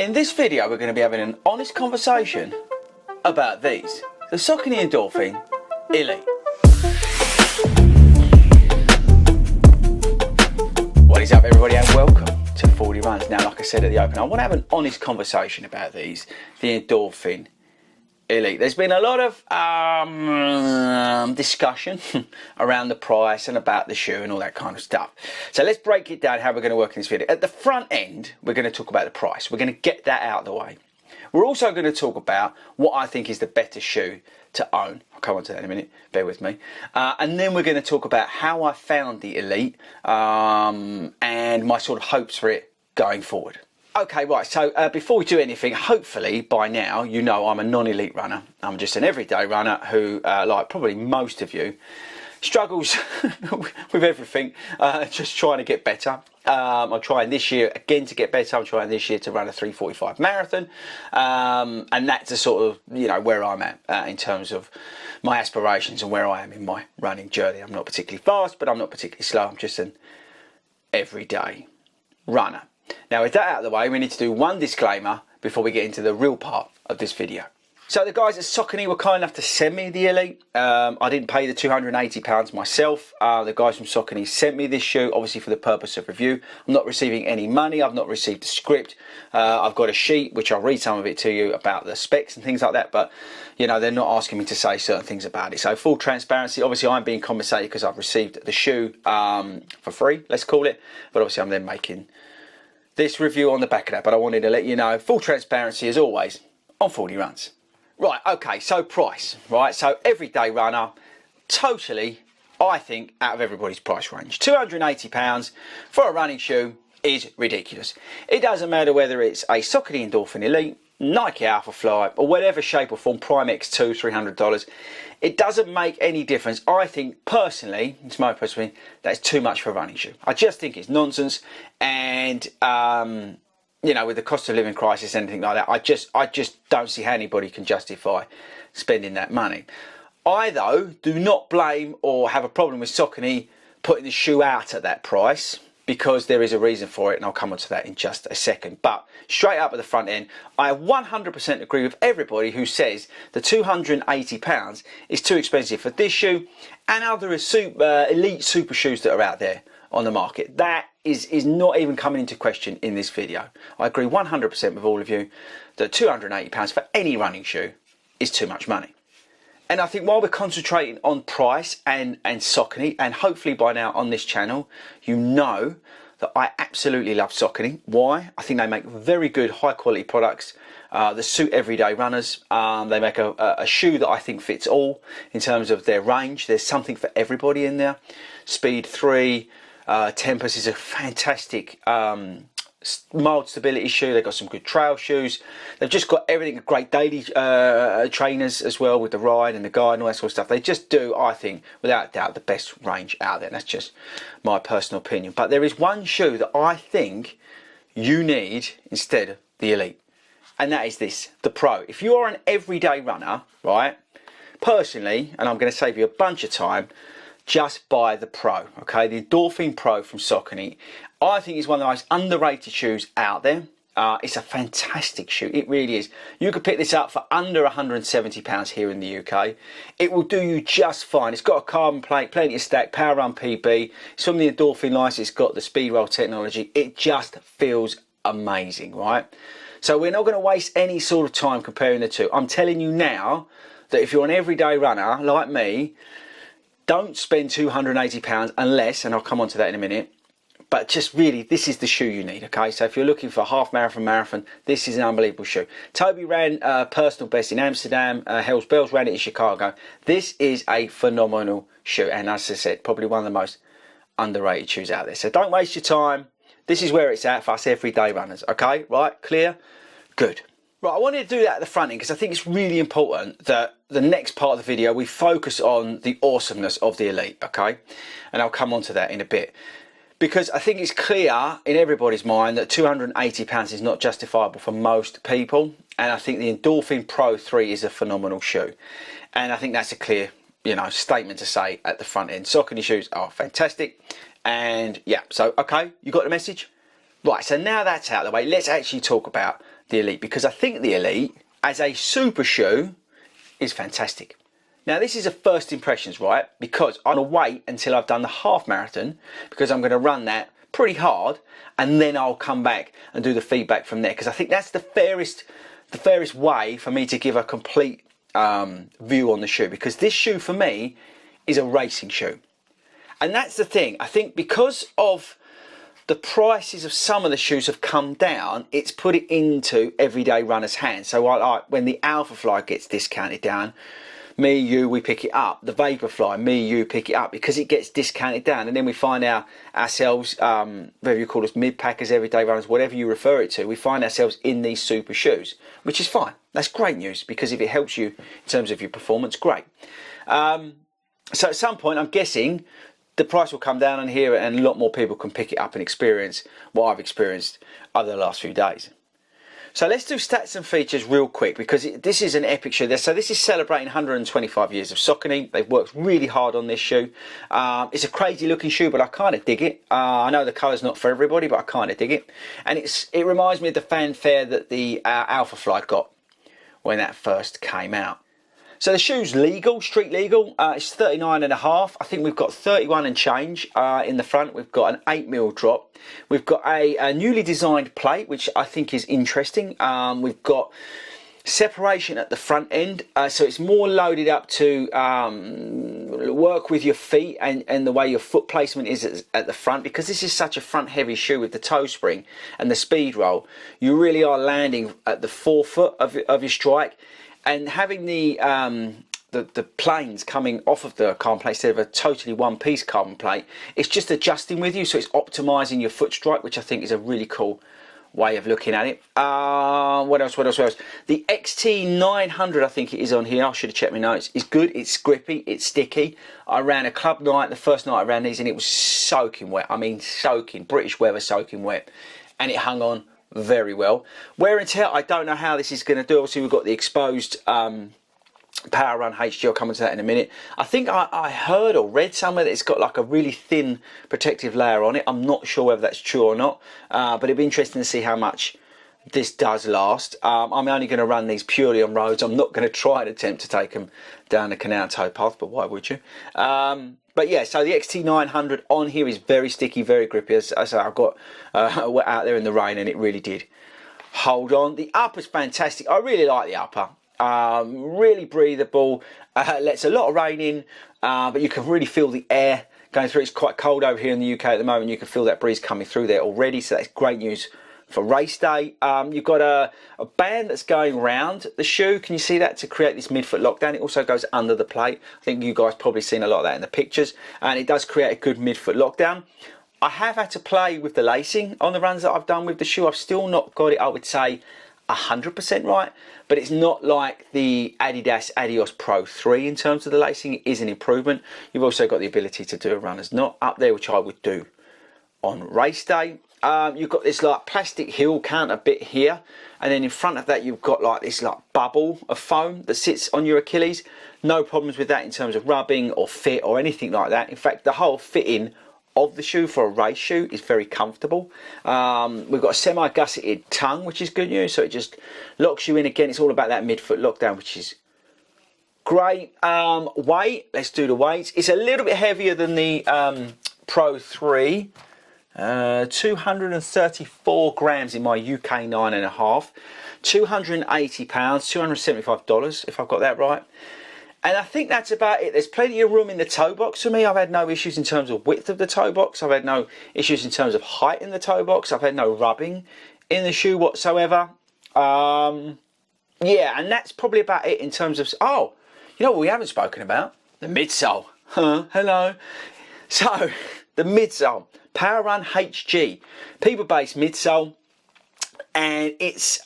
In this video we're going to be having an honest conversation about these, the Saucony Endorphin Elite. What is up everybody and welcome to 40 Runs. Now like I said at the open, I want to have an honest conversation about these, the Endorphin Elite. There's been a lot of discussion around the price and about the shoe and all that kind of stuff. So let's break it down how we're going to work in this video. At the front end, we're going to talk about the price. We're going to get that out of the way. We're also going to talk about what I think is the better shoe to own. I'll come on to that in a minute, bear with me. And then we're going to talk about how I found the Elite and my sort of hopes for it going forward. Okay, right, so before we do anything, hopefully by now you know I'm a non-elite runner. I'm just an everyday runner who, like probably most of you, struggles with everything, just trying to get better. I'm trying this year again to get better. I'm trying this year to run a 3:45 marathon, and that's the sort of, you know, where I'm at in terms of my aspirations and where I am in my running journey. I'm not particularly fast, but I'm not particularly slow. I'm just an everyday runner. Now with that out of the way, we need to do one disclaimer before we get into the real part of this video. So the guys at Saucony were kind enough to send me the Elite. I didn't pay the £280 myself. The guys from Saucony sent me this shoe, obviously for the purpose of review. I'm not receiving any money. I've not received a script. I've got a sheet, which I'll read some of it to you about the specs and things like that. But, you know, they're not asking me to say certain things about it. So full transparency. Obviously, I'm being compensated because I've received the shoe for free, let's call it. But obviously, I'm then making this review on the back of that, but I wanted to let you know, full transparency as always, on 40 Runs. Right, okay, so price, right? So everyday runner, totally, I think, out of everybody's price range. £280 for a running shoe is ridiculous. It doesn't matter whether it's a Saucony Endorphin Elite, Nike Alpha Fly, or whatever shape or form, Prime X2, $300. It doesn't make any difference. I think, personally, it's my personal opinion, that's too much for a running shoe. I just think it's nonsense, and, you know, with the cost of living crisis and anything like that, I just don't see how anybody can justify spending that money. I, though, do not blame or have a problem with Saucony putting the shoe out at that price, because there is a reason for it, and I'll come on to that in just a second. But straight up at the front end, I 100% agree with everybody who says the £280 is too expensive for this shoe and other elite super shoes that are out there on the market. That is not even coming into question in this video. I agree 100% with all of you that £280 for any running shoe is too much money. And I think while we're concentrating on price and Saucony, and hopefully by now on this channel, you know that I absolutely love Saucony. Why? I think they make very good, high quality products that suit everyday runners. They make a shoe that I think fits all in terms of their range. There's something for everybody in there. Speed 3, Tempest is a fantastic mild stability shoe. They've got some good trail shoes. They've just got everything, great daily trainers as well with the ride and the guide and all that sort of stuff. They just do, I think, without doubt, the best range out there. And that's just my personal opinion. But there is one shoe that I think you need instead of the Elite. And that is this, the Pro. If you are an everyday runner, right, personally, and I'm going to save you a bunch of time, just buy the Pro, okay? The Endorphin Pro from Saucony. I think it's one of the most underrated shoes out there. It's a fantastic shoe, it really is. You could pick this up for under £170 here in the UK. It will do you just fine. It's got a carbon plate, plenty of stack, Power Run PB. It's from the Endorphin line, it's got the speed roll technology. It just feels amazing, right? So we're not going to waste any sort of time comparing the two. I'm telling you now that if you're an everyday runner like me, don't spend £280 unless, and I'll come on to that in a minute, but just really, this is the shoe you need, okay? So if you're looking for half marathon, this is an unbelievable shoe. Toby ran personal best in Amsterdam, Hells Bells ran it in Chicago. This is a phenomenal shoe, and as I said, probably one of the most underrated shoes out there. So don't waste your time. This is where it's at for us everyday runners, okay? Right, clear? Good. Right, I wanted to do that at the front end because I think it's really important that the next part of the video we focus on the awesomeness of the Elite, okay? And I'll come on to that in a bit. Because I think it's clear in everybody's mind that £280 is not justifiable for most people. And I think the Endorphin Pro 3 is a phenomenal shoe. And I think that's a clear, you know, statement to say at the front end. Saucony shoes are fantastic. And yeah, so, okay, you got the message? Right, so now that's out of the way, let's actually talk about the Elite, because I think the Elite as a super shoe is fantastic. Now this is a first impressions, right? Because I'm going to wait until I've done the half marathon, because I'm going to run that pretty hard, and then I'll come back and do the feedback from there, because I think that's the fairest way for me to give a complete view on the shoe, because this shoe for me is a racing shoe. And that's the thing, I think because of the prices of some of the shoes have come down, it's put it into everyday runners' hands. So when the Alpha Fly gets discounted down, me, you, we pick it up. The Vaporfly, me, you pick it up, because it gets discounted down, and then we find ourselves, whether you call us mid-packers, everyday runners, whatever you refer it to, we find ourselves in these super shoes, which is fine. That's great news, because if it helps you in terms of your performance, great. So at some point, I'm guessing the price will come down on here, and a lot more people can pick it up and experience what I've experienced over the last few days. So let's do stats and features real quick, because this is an epic shoe. So this is celebrating 125 years of Saucony. They've worked really hard on this shoe. It's a crazy looking shoe, but I kind of dig it. I know the colour's not for everybody, but I kind of dig it. And it reminds me of the fanfare that the Alpha Fly got when that first came out. So the shoe's legal, street legal. It's 39.5. I think we've got 31 and change in the front. We've got an 8mm drop. We've got a newly designed plate, which I think is interesting. We've got separation at the front end, so it's more loaded up to work with your feet and the way your foot placement is at the front, because this is such a front heavy shoe with the toe spring and the speed roll. You really are landing at the forefoot of your strike. And having the planes coming off of the carbon plate instead of a totally one-piece carbon plate, it's just adjusting with you, so it's optimising your foot strike, which I think is a really cool way of looking at it. What else? The XT900, I think it is on here, I should have checked my notes, is good. It's grippy, it's sticky. I ran a club night, the first night I ran these, and it was soaking wet. I mean soaking, British weather soaking wet. And it hung on very well. Wear and tear, I don't know how this is going to do. Obviously we've got the exposed Power Run HG. I'll come into that in a minute. I think I heard or read somewhere that it's got like a really thin protective layer on it. I'm not sure whether that's true or not, but it'd be interesting to see how much this does last. I'm only going to run these purely on roads. I'm not going to try and attempt to take them down the canal towpath, but why would you? But yeah, so the XT900 on here is very sticky, very grippy. As I say, I've got out there in the rain, and it really did hold on. The upper's fantastic. I really like the upper. Really breathable. Lets a lot of rain in, but you can really feel the air going through. It's quite cold over here in the UK at the moment. You can feel that breeze coming through there already, so that's great news for race day. You've got a band that's going round the shoe. Can you see that, to create this midfoot lockdown? It also goes under the plate. I think you guys probably seen a lot of that in the pictures, and it does create a good midfoot lockdown. I have had to play with the lacing on the runs that I've done with the shoe. I've still not got it, I would say, 100% right, but it's not like the Adidas Adios Pro 3 in terms of the lacing. It is an improvement. You've also got the ability to do a runner's knot up there, which I would do on race day. You've got this like plastic heel counter bit here, and then in front of that you've got like this like bubble of foam that sits on your Achilles. No problems with that in terms of rubbing or fit or anything like that. In fact, the whole fitting of the shoe for a race shoe is very comfortable. We've got a semi-gusseted tongue, which is good news, so it just locks you in again. It's all about that midfoot lockdown, which is great. Weight, let's do the weights. It's a little bit heavier than the Pro 3. 234 grams in my UK 9.5, 280 pounds, $275 if I've got that right. And I think that's about it. There's plenty of room in the toe box for me. I've had no issues in terms of width of the toe box. I've had no issues in terms of height in the toe box. I've had no rubbing in the shoe whatsoever. Yeah, and that's probably about it in terms of, oh, you know what we haven't spoken about? The midsole. Hello. So, the midsole. Power Run HG, Peber-based midsole, and it's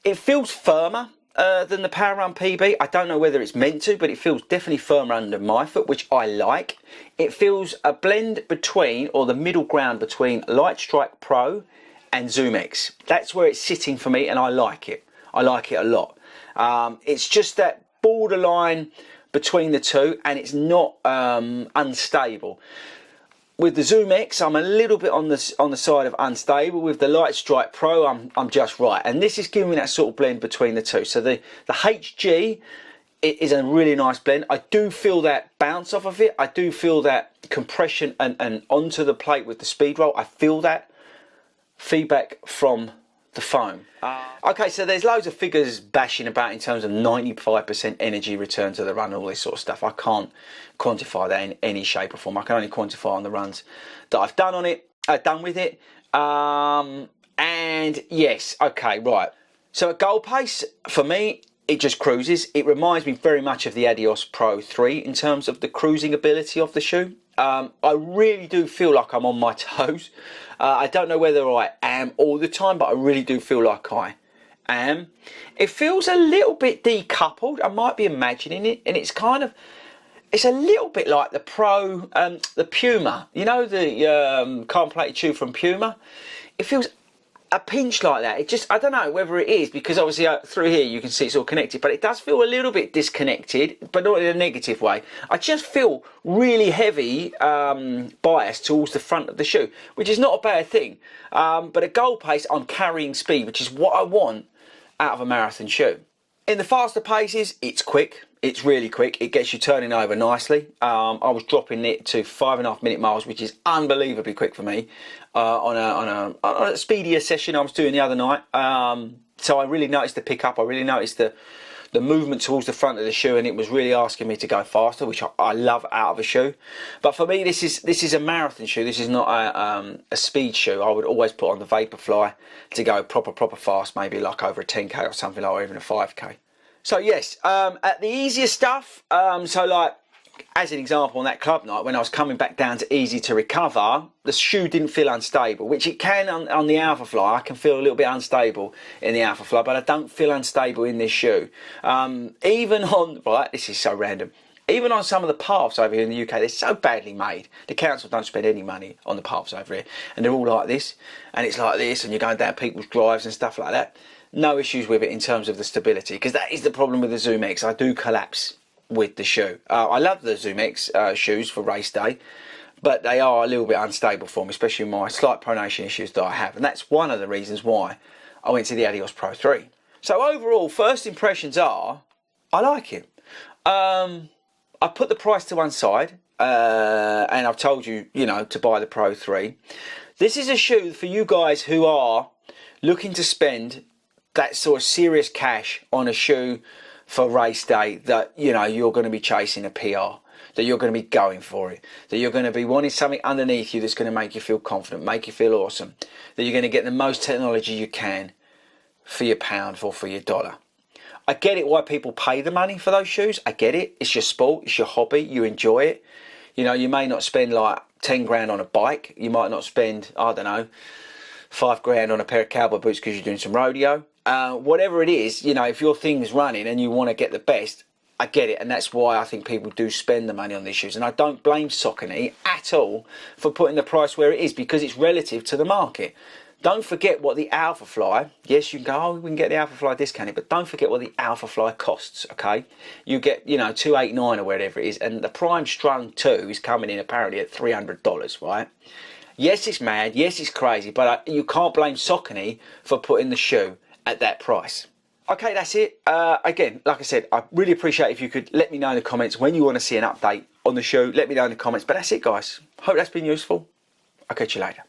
it feels firmer than the Power Run PB. I don't know whether it's meant to, but it feels definitely firmer under my foot, which I like. It feels a blend between, or the middle ground between, Light Strike Pro and Zoom X. That's where it's sitting for me, and I like it. I like it a lot. It's just that borderline between the two, and it's not unstable. With the Zoom X, I'm a little bit on the side of unstable. With the Light Strike Pro, I'm just right. And this is giving me that sort of blend between the two. So the HG, it is a really nice blend. I do feel that bounce off of it. I do feel that compression and onto the plate with the speed roll. I feel that feedback from the foam. Okay, so there's loads of figures bashing about in terms of 95% energy return to the run, all this sort of stuff. I can't quantify that in any shape or form. I can only quantify on the runs that I've done on it, done with it. And yes, okay, right. So at goal pace, for me, it just cruises. It reminds me very much of the Adios Pro 3 in terms of the cruising ability of the shoe. I really do feel like I'm on my toes. I don't know whether I am all the time, but I really do feel like I am. It feels a little bit decoupled. I might be imagining it, and it's kind of, it's a little bit like the Pro, the Puma. You know, the carbon plated shoe from Puma? It feels a pinch like that. It just, I don't know whether it is, because obviously through here you can see it's all connected, but it does feel a little bit disconnected, but not in a negative way. I just feel really heavy bias towards the front of the shoe, which is not a bad thing. But at goal pace, I'm carrying speed, which is what I want out of a marathon shoe. In the faster paces, it's quick. It's really quick. It gets you turning over nicely. I was dropping it to 5.5 minute miles, which is unbelievably quick for me. On a speedier session I was doing the other night. So I really noticed the pickup. I really noticed the movement towards the front of the shoe, and it was really asking me to go faster, which I love out of a shoe. But for me, this is a marathon shoe. This is not a speed shoe. I would always put on the Vaporfly to go proper fast, maybe like over a 10k or something like, or even a 5k. So yes, at the easier stuff, so like, as an example, on that club night, when I was coming back down to easy to recover, the shoe didn't feel unstable, which it can on the Alphafly. I can feel a little bit unstable in the Alphafly, but I don't feel unstable in this shoe. Even on, right, this is so random, even on some of the paths over here in the UK, they're so badly made. The council don't spend any money on the paths over here, and they're all like this, and it's like this, and you're going down people's drives and stuff like that. No issues with it in terms of the stability, because that is the problem with the Zoom X. I do collapse with the shoe. I love the Zoom X shoes for race day, but they are a little bit unstable for me, especially my slight pronation issues that I have, and that's one of the reasons why I went to the Adios Pro 3. So overall, first impressions are, I like it. I put the price to one side, and I've told you, you know, to buy the Pro 3. This is a shoe for you guys who are looking to spend that sort of serious cash on a shoe for race day, that, you know, you're going to be chasing a PR, that you're going to be going for it, that you're going to be wanting something underneath you that's going to make you feel confident, make you feel awesome, that you're going to get the most technology you can for your pound or for your dollar. I get it why people pay the money for those shoes. I get it. It's your sport, it's your hobby, you enjoy it. You know, you may not spend like 10 grand on a bike. You might not spend, I don't know, 5 grand on a pair of cowboy boots because you're doing some rodeo. Whatever it is, you know, if your thing's running and you want to get the best, I get it, and that's why I think people do spend the money on these shoes. And I don't blame Saucony at all for putting the price where it is, because it's relative to the market. Don't forget what the Alphafly, yes, you can go, oh, we can get the Alphafly discounted, but don't forget what the Alphafly costs, okay? You get, you know, $289 or whatever it is, and the Prime Strung 2 is coming in apparently at $300, right? Yes, it's mad, yes, it's crazy, but you can't blame Saucony for putting the shoe at that price. Okay, that's it. Again, like I said, I really appreciate if you could let me know in the comments when you want to see an update on the shoe. Let me know in the comments. But that's it, guys. Hope that's been useful. I'll catch you later.